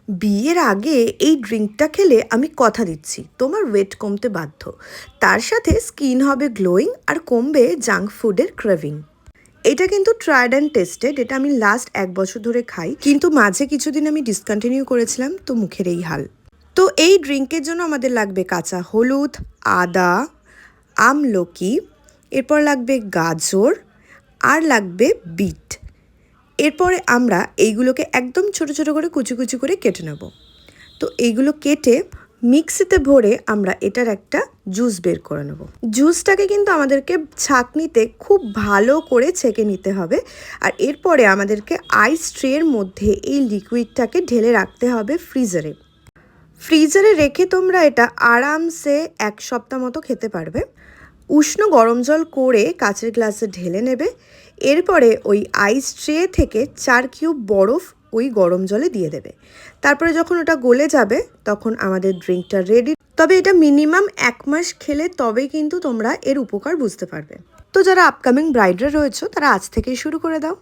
বিয়ের আগে এই ড্রিঙ্কটা খেলে আমি কথা দিচ্ছি তোমার ওয়েট কমতে বাধ্য। তার সাথে স্কিন হবে গ্লোয়িং আর কমবে জাঙ্ক ফুডের ক্রেভিং। এটা কিন্তু ট্রায়েড অ্যান্ড টেস্টেড, এটা আমি লাস্ট 1 বছর ধরে খাই, কিন্তু মাঝে কিছুদিন আমি ডিসকন্টিনিউ করেছিলাম, তো মুখের এই হাল। তো এই ড্রিঙ্কের জন্য আমাদের লাগবে কাঁচা হলুদ, আদা, আমলকি, এরপর লাগবে গাজর আর লাগবে বিট। এরপরে আমরা এইগুলোকে একদম ছোট ছোট করে কুচি কুচি করে কেটে নেব। তো এইগুলো কেটে মিক্সিতে ভরে আমরা এটার একটা জুস বের করে নেব। জুসটাকে কিন্তু আমাদেরকে ছাঁকনিতে খুব ভালো করে ছেঁকে নিতে হবে। আর এরপরে আমাদেরকে আইস ট্রের মধ্যে এই লিকুইডটাকে ঢেলে রাখতে হবে ফ্রিজারে। ফ্রিজারে রেখে তোমরা এটা আরামসে 1 সপ্তাহ মতো খেতে পারবে। উষ্ণ গরম জল করে কাচের গ্লাসে ঢেলে নেবে। এরপরে ওই আইস ট্রে থেকে 4 কিউব বরফ ওই গরম জলে দিয়ে দেবে। তারপরে যখন ওটা গলে যাবে তখন আমাদের ড্রিঙ্কটা রেডি। তবে এটা মিনিমাম 1 মাস খেলে তবেই কিন্তু তোমরা এর উপকার বুঝতে পারবে। তো যারা আপকামিং ব্রাইডরা রয়েছে তারা আজ থেকেই শুরু করে দাও।